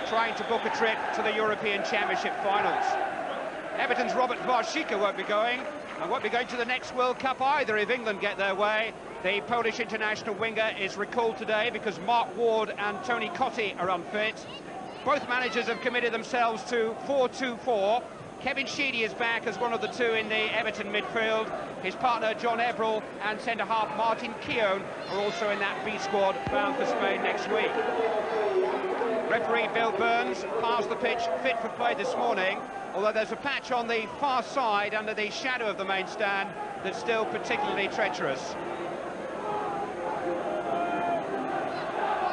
trying to book a trip to the European Championship finals. Everton's Robert Warszyka won't be going, and won't be going to the next World Cup either if England get their way. The Polish international winger is recalled today because Mark Ward and Tony Cottee are unfit. Both managers have committed themselves to 4-2-4. Kevin Sheedy is back as one of the two in the Everton midfield. His partner John Everton and centre-half Martin Keown are also in that B squad bound for Spain next week. Referee Bill Burns passed the pitch fit for play this morning, although there's a patch on the far side under the shadow of the main stand that's still particularly treacherous.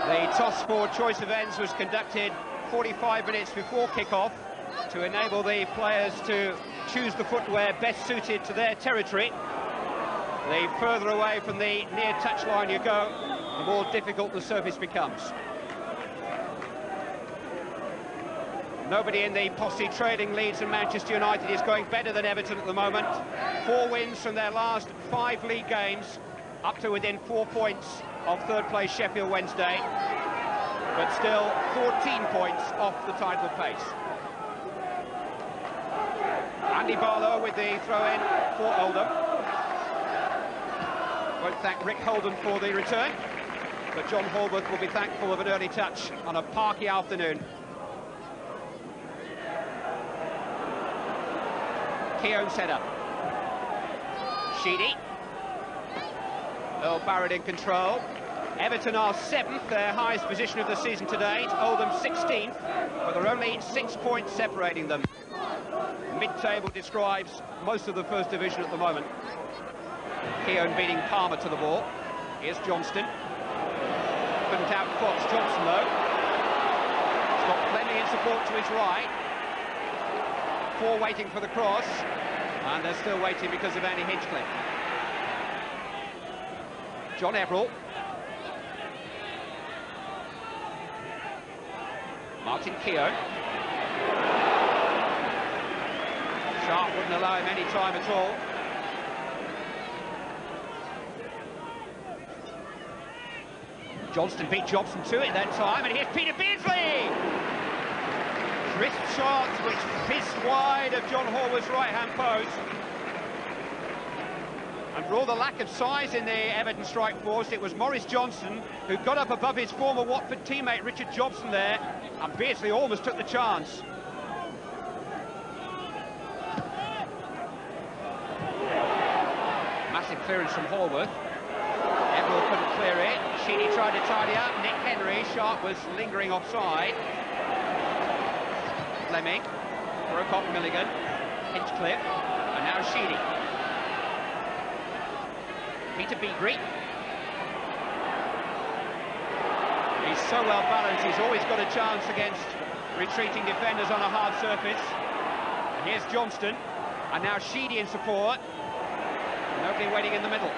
The toss for choice of ends was conducted 45 minutes before kick-off to enable the players to choose the footwear best suited to their territory. The further away from the near touchline you go, the more difficult the surface becomes. Nobody in the posse trailing Leeds and Manchester United is going better than Everton at the moment. 4 wins from their last 5 league games, up to within 4 points of third place Sheffield Wednesday, but still 14 points off the title pace. Andy Barlow with the throw-in for Oldham. Won't thank Rick Holden for the return, but John Horwath will be thankful of an early touch on a parky afternoon. Keown set up. Sheedy. Earl Barrett in control. Everton are 7th, their highest position of the season to date. Oldham 16th, but there are only 6 points separating them. Mid-table describes most of the first division at the moment. Keown beating Palmer to the ball. Here's Johnston. Couldn't outfox Johnson though. He's got Fleming in support to his right. 4 waiting for the cross, and they're still waiting because of Andy Hinchcliffe. John Everall. Martin Keown. Sharp wouldn't allow him any time at all. Johnston beat Jobson to it that time, and here's Peter Beardsley! Crisp shot which fizzed wide of John Horwath's right-hand post. And for all the lack of size in the Everton strike force, it was Maurice Johnson who got up above his former Watford teammate Richard Jobson there, and Beardsley almost took the chance. Massive clearance from Horwath. Everall couldn't clear it. Sheedy tried to tidy up. Nick Henry, Sharp was lingering offside. Fleming, broke off Milligan, Hinchcliffe, and now Sheedy. Peter Beagrie. He's so well balanced, he's always got a chance against retreating defenders on a hard surface. And here's Johnston, and now Sheedy in support. Nobody waiting in the middle.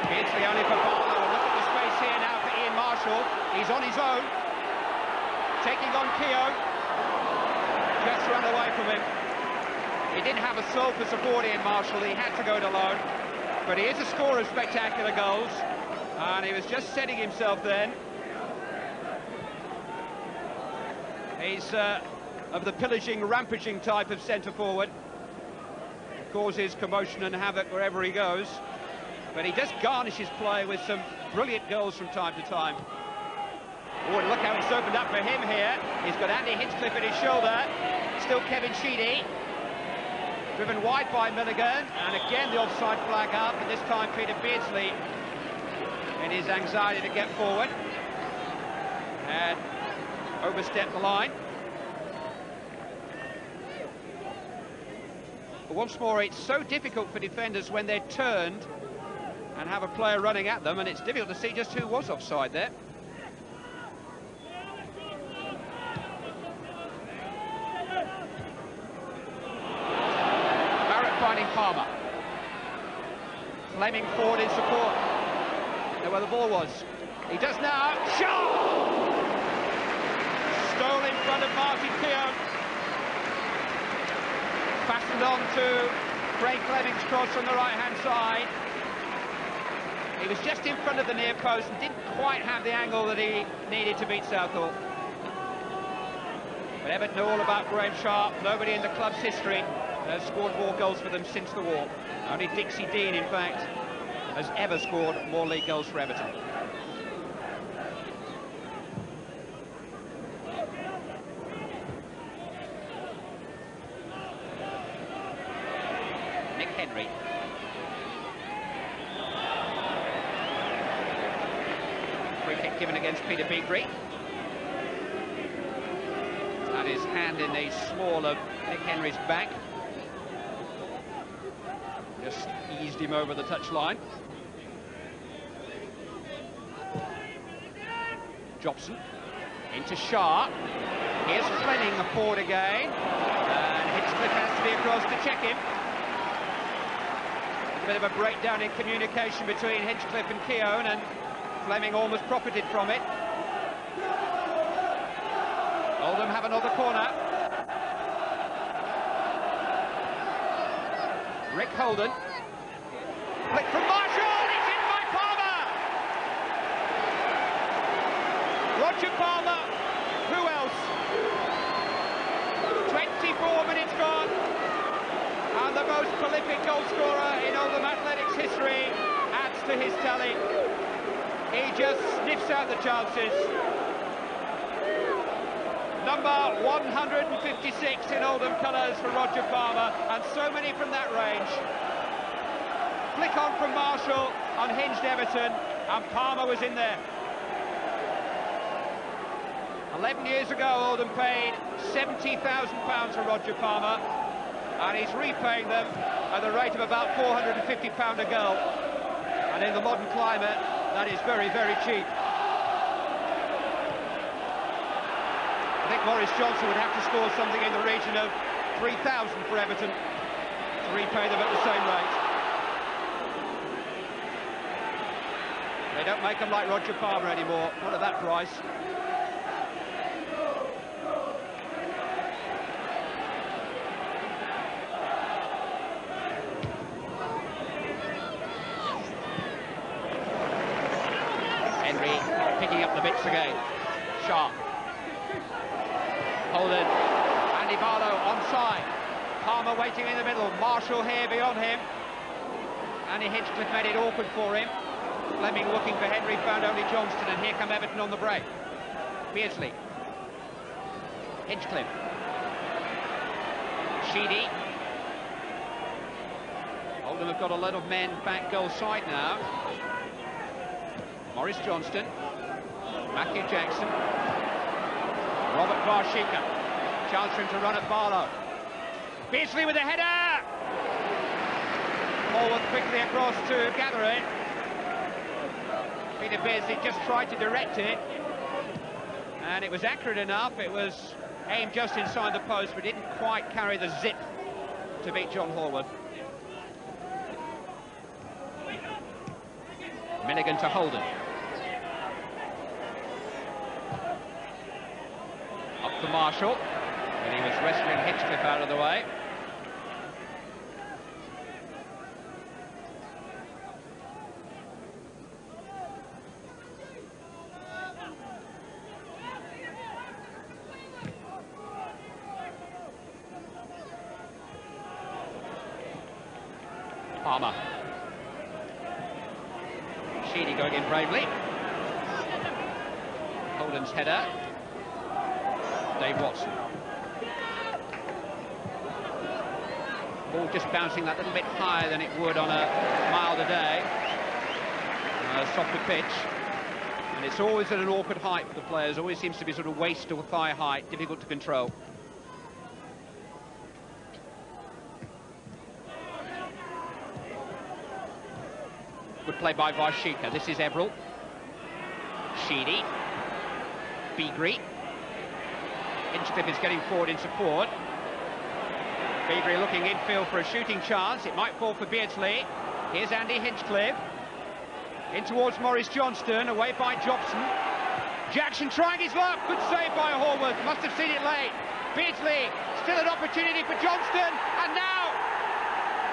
Beardsley only for Barlow. Look at the space here now for Ian Marshall. He's on his own. Taking on Keown, just run away from him. He didn't have a soul for support, Ian Marshall, he had to go it alone. But he is a scorer of spectacular goals, and he was just setting himself then. He's of the pillaging, rampaging type of centre-forward. Causes commotion and havoc wherever he goes. But he does garnish his play with some brilliant goals from time to time. Oh, and look how it's opened up for him here. He's got Andy Hinchcliffe at his shoulder. Still Kevin Sheedy. Driven wide by Milligan. And again the offside flag up. And this time Peter Beardsley, in his anxiety to get forward, had overstepped the line. But once more, it's so difficult for defenders when they're turned and have a player running at them. And it's difficult to see just who was offside there. Finding Palmer. Fleming forward in support. Know where the ball was. He does now. Shot! Stole in front of Martin Keown. Fastened on to Craig Fleming's cross on the right-hand side. He was just in front of the near post and didn't quite have the angle that he needed to beat Southall. But Everton know all about Graham Sharp. Nobody in the club's history has scored more goals for them since the war. Only Dixie Dean, in fact, has ever scored more league goals for Everton. Henry. Free kick given against Peter Beagrie. Had his hand in the small of Nick Henry's back. Just eased him over the touchline. Jobson into Shah. Here's Fleming forward again. And Hinchcliffe has to be across to check him. A bit of a breakdown in communication between Hinchcliffe and Keown, and Fleming almost profited from it. Oldham have another corner. Rick Holden. Flick from Marshall, it's in by Palmer! Roger Palmer, who else? 24 minutes gone. And the most prolific goalscorer in Oldham Athletics history adds to his tally. He just sniffs out the chances. Number 156 in Oldham colours for Roger Palmer, and so many from that range. Flick on from Marshall, unhinged Everton, and Palmer was in there. 11 years ago, Oldham paid £70,000 for Roger Palmer. And he's repaying them at the rate of about £450 a goal. And in the modern climate, that is very, very cheap. I think Maurice Johnson would have to score something in the region of 3,000 for Everton to repay them at the same rate. They don't make them like Roger Palmer anymore, not at that price. Picking up the bits again. Sharp. Holden. Andy Barlow onside. Palmer waiting in the middle. Marshall here beyond him. Andy Hinchcliffe made it awkward for him. Fleming looking for Henry, found only Johnston, and here come Everton on the break. Beardsley. Hinchcliffe. Sheedy. Oldham have got a lot of men back goal side now. Maurice Johnston. Matthew Jackson. Robert Varshika. Chance for him to run at Barlow. Beardsley with a header! Forward quickly across to gather it. Peter Beardsley just tried to direct it. And it was accurate enough. It was aimed just inside the post, but didn't quite carry the zip to beat John Horwood. Milligan to Holden. Up to Marshall, but he was wrestling Hinchcliffe out of the way. Palmer. Sheedy going in bravely. Holden's header. Dave Watson. Ball just bouncing that little bit higher than it would on a milder day. A softer pitch. And it's always at an awkward height for the players. Always seems to be sort of waist or thigh height, difficult to control. Good play by Varshika. This is Everall. Sheedy. Beagrie. Hinchcliffe is getting forward in support. Beagrie looking infield for a shooting chance. It might fall for Beardsley. Here's Andy Hinchcliffe. In towards Maurice Johnston, away by Jobson. Jackson trying his luck. Good save by Horwood. Must have seen it late. Beardsley, still an opportunity for Johnston. And now,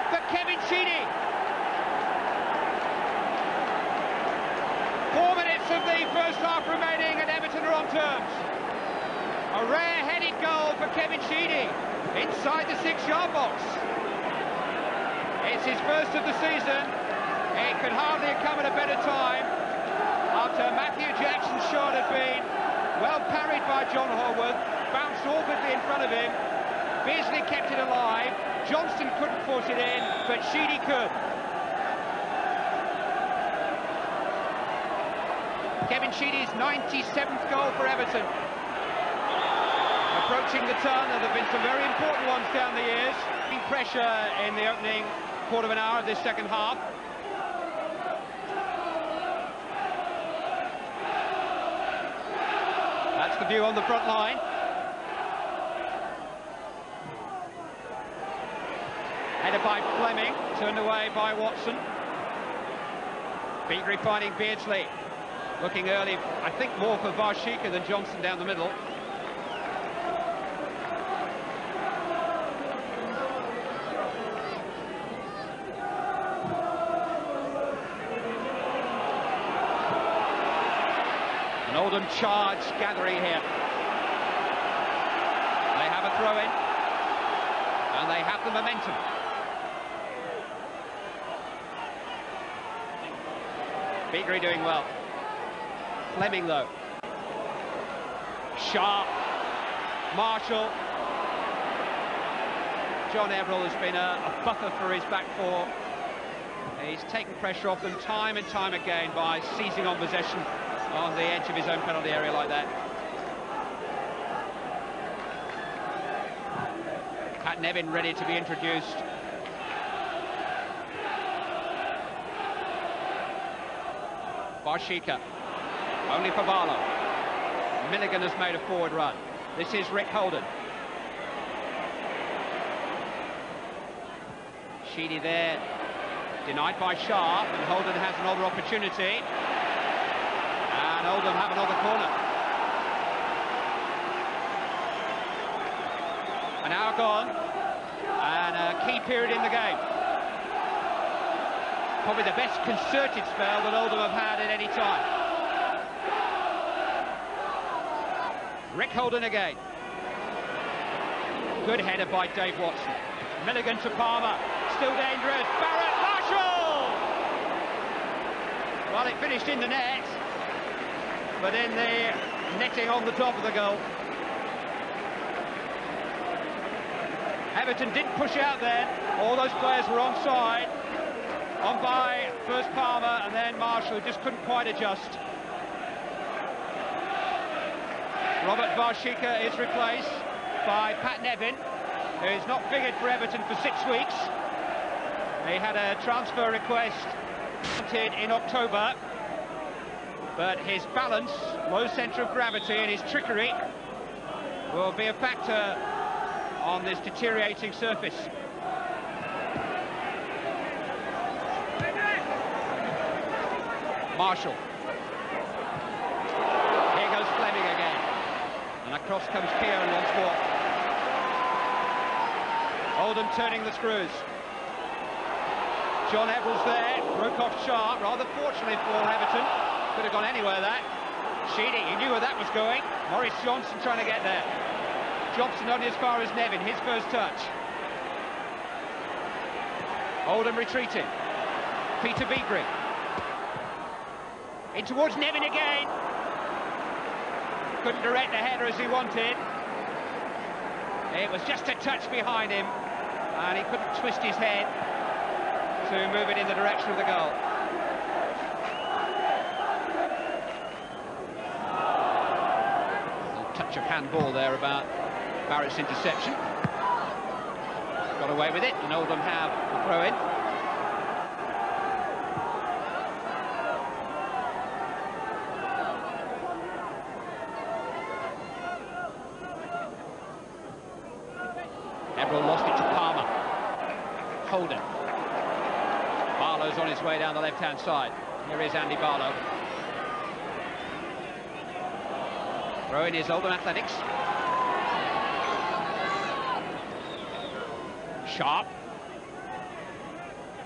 for Kevin Sheedy. goal for Kevin Sheedy inside the 6-yard box. It's his first of the season. It could hardly have come at a better time after Matthew Jackson's shot had been well parried by John Horworth, bounced awkwardly in front of him. Beardsley kept it alive. Johnston couldn't force it in, but Sheedy could. Kevin Sheedy's 97th goal for Everton. Approaching the turn, and there have been some very important ones down the years. Pressure in the opening quarter of an hour of this second half. That's the view on the front line. Headed by Fleming, turned away by Watson. Beagrie finding Beardsley. Looking early, I think more for Varshika than Johnson down the middle. An Oldham charge gathering here. They have a throw-in, and they have the momentum. Beagrie doing well. Fleming, though. Sharp. Marshall. John Everall has been a buffer for his back four. He's taken pressure off them time and time again by seizing on possession on the edge of his own penalty area like that. Pat Nevin ready to be introduced. Varshika. Only for Barlow. Milligan has made a forward run. This is Rick Holden. Sheedy there, denied by Sharp, and Holden has another opportunity. And Oldham have another corner. An hour gone, and a key period in the game. Probably the best concerted spell that Oldham have had at any time. Rick Holden again. Good header by Dave Watson. Milligan to Palmer. Still dangerous. Barrett, Marshall! Well, it finished in the net, but in the netting on the top of the goal. Everton didn't push out then. All those players were onside. On by first Palmer and then Marshall, just couldn't quite adjust. Robert Varshika is replaced by Pat Nevin, who's not figured for Everton for 6 weeks. He had a transfer request in October, but his balance, low centre of gravity, and his trickery will be a factor on this deteriorating surface. Marshall. Here goes Fleming again. And across comes Kieran once more. Oldham turning the screws. John Everall's there, broke off Sharp, rather fortunately for Everton. Could have gone anywhere that. Sheedy, he knew where that was going. Maurice Johnson trying to get there. Johnson only as far as Nevin, his first touch. Oldham retreating. Peter Beagrie. In towards Nevin again. Couldn't direct the header as he wanted. It was just a touch behind him, and he couldn't twist his head to move it in the direction of the goal. A little touch of handball there about Barrett's interception. Got away with it, and Oldham have the throw-in. Everall lost it to Palmer. Holden. Barlow's on his way down the left-hand side. Here is Andy Barlow. Throw-in is Oldham Athletics. Sharp.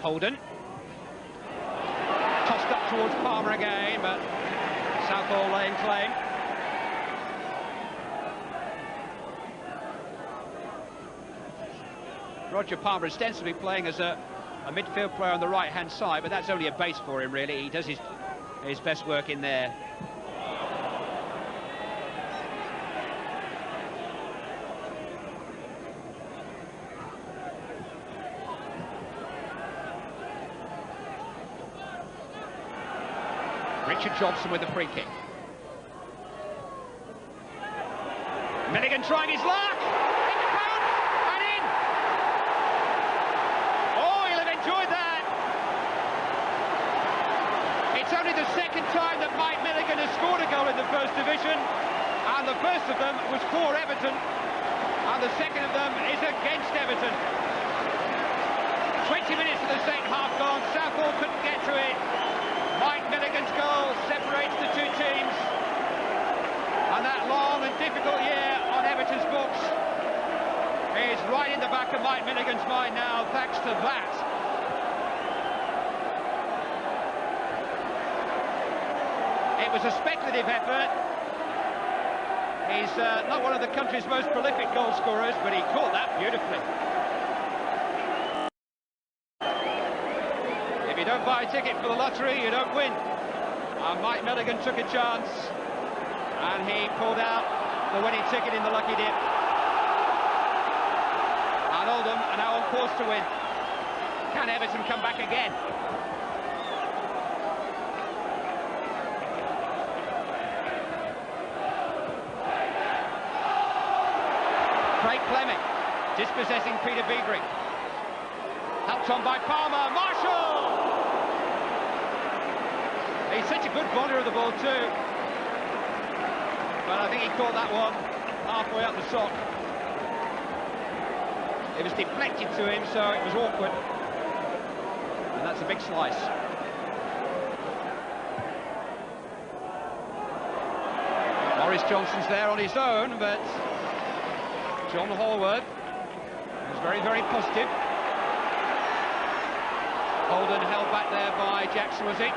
Holden. Tossed up towards Palmer again, but Southall laying claim. Roger Palmer ostensibly playing as a midfield player on the right-hand side, but that's only a base for him, really. He does his best work in there. Richard Jobson with the free kick. Milligan trying his luck! In the pound! And in! Oh, he'll have enjoyed that! It's only the second time that Mike Milligan has scored a goal in the First Division, and the first of them was for Everton, and the second of them is against Everton. 20 minutes of the second half gone, Southall couldn't get to it. Mike Milligan's goal separates the two teams, and that long and difficult year on Everton's books is right in the back of Mike Milligan's mind now, thanks to that. It was a speculative effort. He's not one of the country's most prolific goal scorers, but he caught that beautifully. If you don't buy a ticket for the lottery, you don't win. And Mike Milligan took a chance, and he pulled out the winning ticket in the lucky dip. And Oldham are now on course to win. Can Everton come back again? Craig Fleming dispossessing Peter Beagrie. Helped on by Palmer. Marshall! He's such a good volley of the ball too. But I think he caught that one halfway up the sock. It was deflected to him, so it was awkward. And that's a big slice. Maurice Johnson's there on his own, but John Hallward was very, very positive. Holden held back there by Jackson, was it?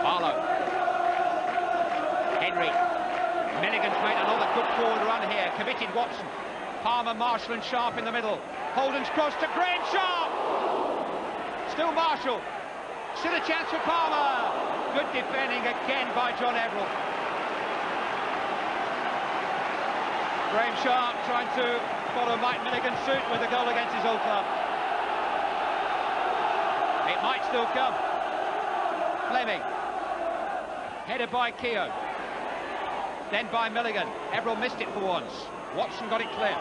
Barlow. Henry. Milligan's made another good forward run here. Committed Watson. Palmer, Marshall and Sharp in the middle. Holden's cross to Graham Sharp. Still Marshall. Still a chance for Palmer. Good defending again by John Everell. Graham Sharp trying to follow Mike Milligan's suit with a goal against his old club. It might still come. Fleming. Headed by Keogh. Then by Milligan. Everell missed it for once. Watson got it clear.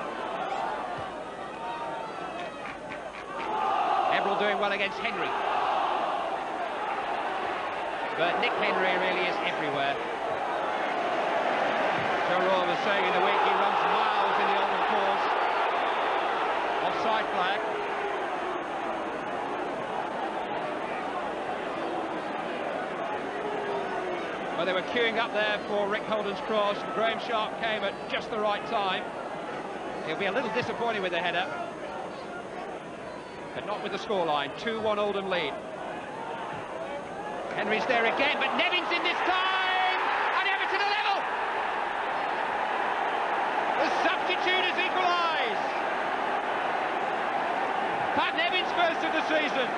Everell doing well against Henry. But Nick Henry really is everywhere. Joe Royle was saying in the week he runs miles in the Oldham cause. Offside flag. Well, they were queuing up there for Rick Holden's cross. Graham Sharp came at just the right time. He'll be a little disappointed with the header, but not with the scoreline. 2-1 Oldham lead. Henry's there again, but Nevin's in this time, and Everton are level. The substitute has equalised. Pat Nevin's first of the season.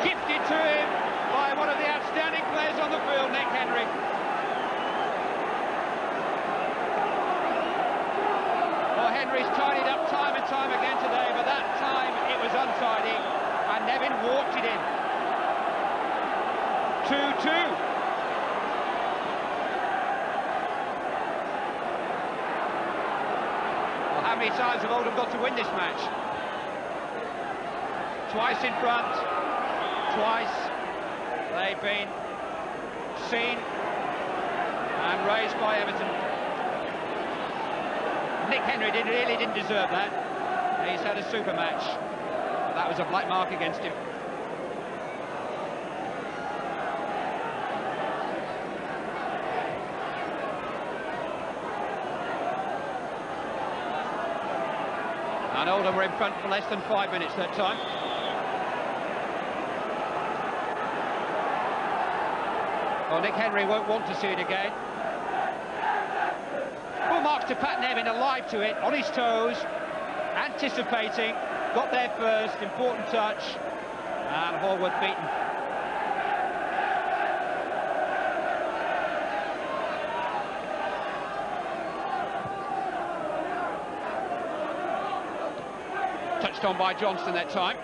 Gifted to him by one of the outstanding players on the field, Nick Henry. Well, Henry's tidied up time and time again today, but that time it was untidy, and Nevin walked it in. 2-2. Well, how many times have Oldham got to win this match? Twice in front, twice they've been seen and raised by Everton. Nick Henry really didn't deserve that. He's had a super match. That was a black mark against him. And Oldham were in front for less than 5 minutes that time. Well, Nick Henry won't want to see it again. Full marks to Pat Nevin, alive to it, on his toes, anticipating, got there first, important touch, and Horworth beaten. Touched on by Johnston that time.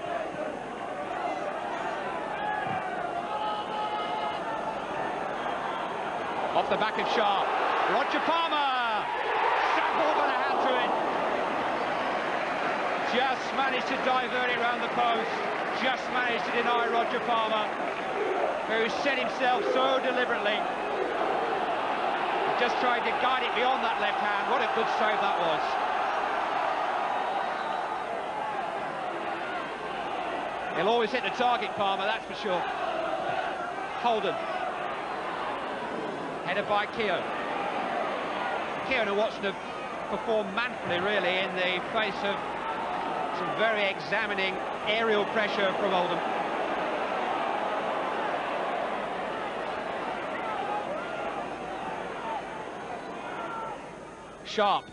Off the back of Sharp. Roger Palmer! Sample got a hand to it. Just managed to divert it round the post. Just managed to deny Roger Palmer, who set himself so deliberately. Just tried to guide it beyond that left hand. What a good save that was. He'll always hit the target, Palmer, that's for sure. Oldham. Headed by Keown. Keown and Watson have performed manfully, really, in the face of some very examining aerial pressure from Oldham. Sharp.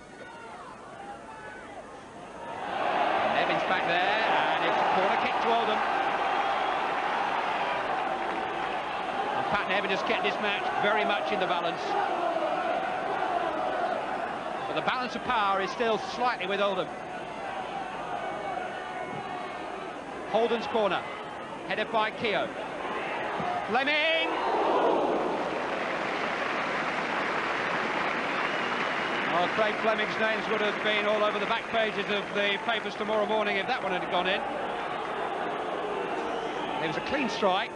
Evans back there, and it's a corner kick to Oldham. And Pat Nevin has kept this match very much in the balance. But the balance of power is still slightly with Oldham. Holden's corner, headed by Keown. Fleming! Well, Craig Fleming's names would have been all over the back pages of the papers tomorrow morning if that one had gone in. It was a clean strike.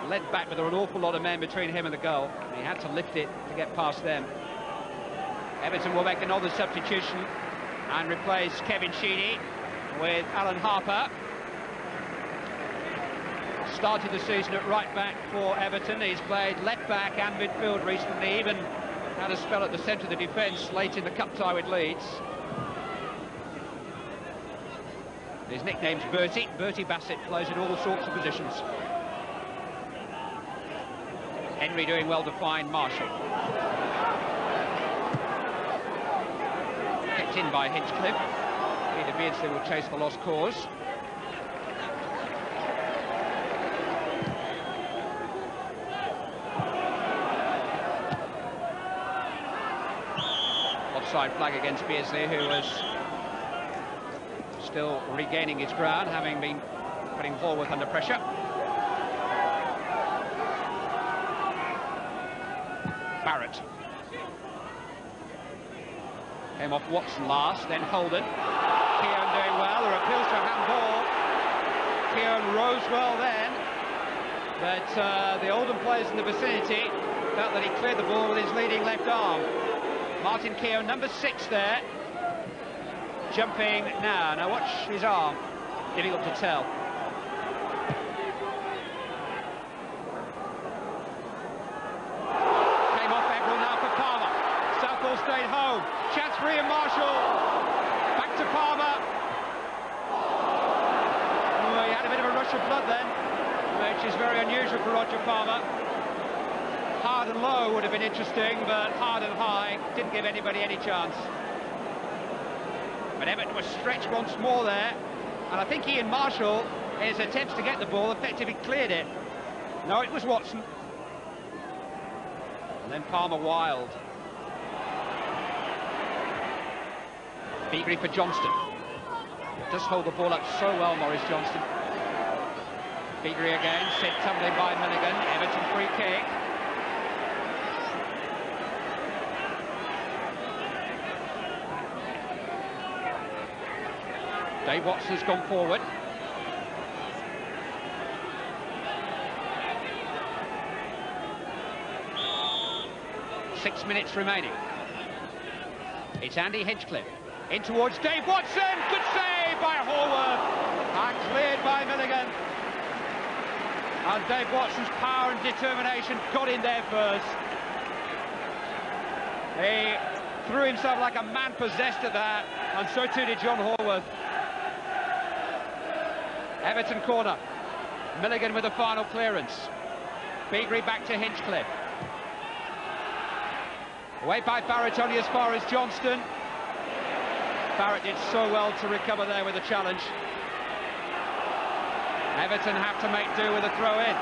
Led back, but there were an awful lot of men between him and the goal. He had to lift it to get past them. Everton will make another substitution and replace Kevin Sheedy with Alan Harper. Started the season at right back for Everton. He's played left back and midfield recently, even had a spell at the centre of the defence late in the cup tie with Leeds. His nickname's Bertie. Bertie Bassett plays in all sorts of positions. Henry doing well to find Marshall. Kept in by Hinchcliffe. Peter Beardsley will chase the lost cause. Offside flag against Beardsley, who was still regaining his ground, having been putting Horworth under pressure. Barrett. Came off Watson last, then Holden. Keown doing well, there appeals to a handball. Keown rose well then, but the Oldham players in the vicinity felt that he cleared the ball with his leading left arm. Martin Keown, number 6 there, jumping now. Now watch his arm, difficult to tell. Came off Everton now for Palmer. Southall stayed home. Chance for Ian Marshall. Back to Palmer. Oh, he had a bit of a rush of blood then, which is very unusual for Roger Palmer. Hard and low would have been interesting, but hard and high didn't give anybody any chance. But Everton was stretched once more there, and I think Ian Marshall, in his attempts to get the ball, effectively cleared it. No, it was Watson. And then Palmer wild. Beagrie for Johnston. Does hold the ball up so well, Maurice Johnston. Beagrie again, sent tumbling by Milligan. Everton free kick. Dave Watson has gone forward. Six minutes remaining. It's Andy Hinchcliffe. In towards Dave Watson. Good save by Horworth. And cleared by Milligan. And Dave Watson's power and determination got in there first. He threw himself like a man possessed at that, and so too did John Horworth. Everton corner. Milligan with the final clearance. Beagrie back to Hinchcliffe. Away by Barrett, only as far as Johnston. Barrett did so well to recover there with a challenge. Everton have to make do with a throw-in.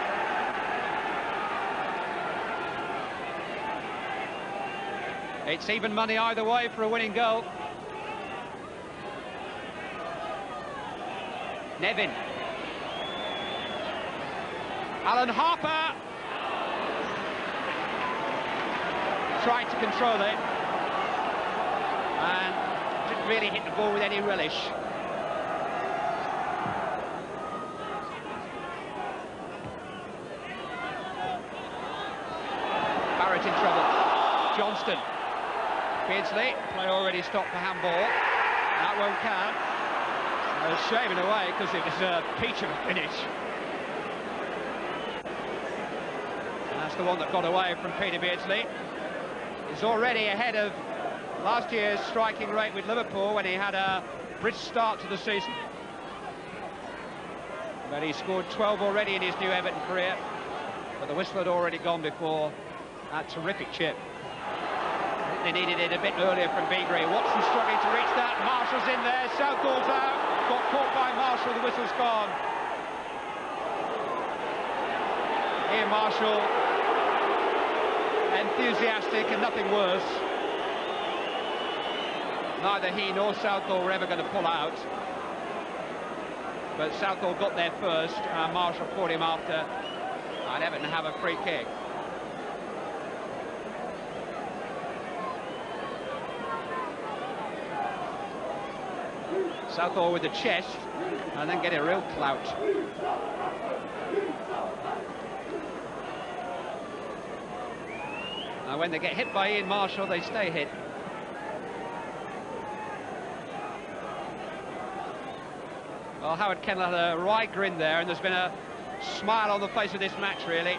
It's even money either way for a winning goal. Nevin. Alan Harper. Tried to control it. And didn't really hit the ball with any relish. Barrett in trouble. Johnston. Beardsley, play already stopped for handball. That won't count. A shame in a way, because it was a peach of a finish. And that's the one that got away from Peter Beardsley. He's already ahead of last year's striking rate with Liverpool when he had a brisk start to the season. But he scored 12 already in his new Everton career. But the whistle had already gone before that terrific chip. They needed it a bit earlier from Beagrie. Watson struggling to reach that. Marshall's in there. Southall's out. Got caught by Marshall. The whistle's gone. Ian Marshall, enthusiastic and nothing worse. Neither he nor Southall were ever going to pull out. But Southall got there first, and Marshall caught him after. And Everton have a free kick. Southall with the chest, and then get a real clout. Now when they get hit by Ian Marshall, they stay hit. Well, Howard Kendall had a wry grin there, and there's been a smile on the face of this match, really.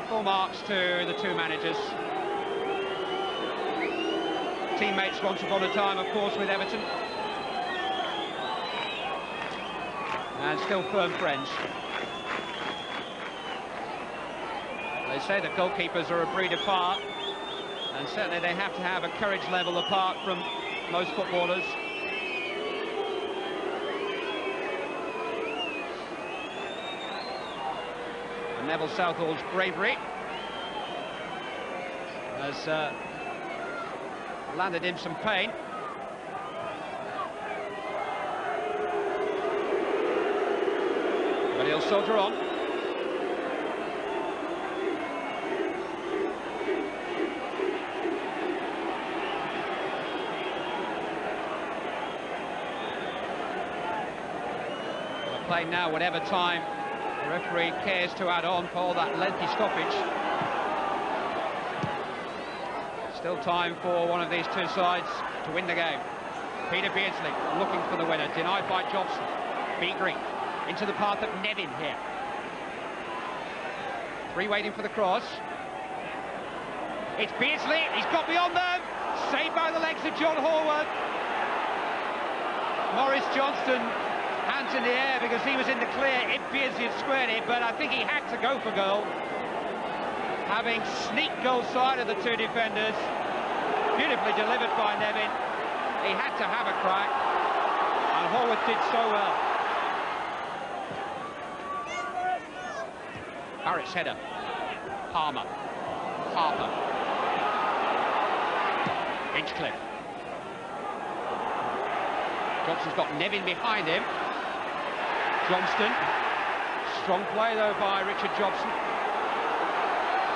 Full marks to the two managers. Teammates once upon a time, of course, with Everton. And still firm friends. They say that goalkeepers are a breed apart, and certainly they have to have a courage level apart from most footballers. And Neville Southall's bravery has landed him some pain. But he'll soldier on. We're playing now whatever time the referee cares to add on for all that lengthy stoppage. Still time for one of these two sides to win the game. Peter Beardsley looking for the winner, denied by Jobson. Beagrie into the path of Nevin here. Three waiting for the cross. It's Beardsley, he's got beyond them. Saved by the legs of John Horworth. Maurice Johnston, hands in the air because he was in the clear if Beardsley had squared it, but I think he had to go for goal. Having sneaked goal side of the two defenders. Beautifully delivered by Nevin. He had to have a crack, and Horworth did so well. Barrett's header. Harper. Hinchcliffe. Johnston's got Nevin behind him. Johnston. Strong play though by Richard Jobson.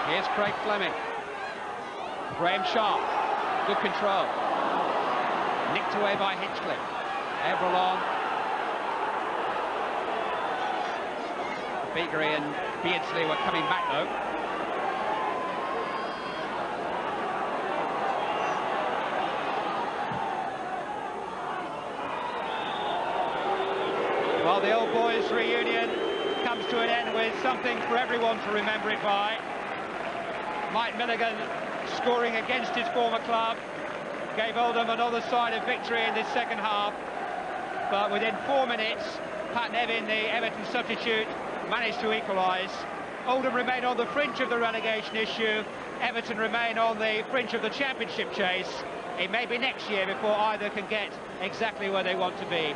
Here's Craig Fleming. Graham Sharp. Good control. Nicked away by Hinchcliffe. Everlong. Beagrie and Beardsley were coming back though. Well, the old boys reunion comes to an end with something for everyone to remember it by. Mike Milligan scoring against his former club gave Oldham another sign of victory in this second half, but within 4 minutes Pat Nevin, the Everton substitute, managed to equalise. Oldham remain on the fringe of the relegation issue. Everton remain on the fringe of the championship chase. It may be next year before either can get exactly where they want to be.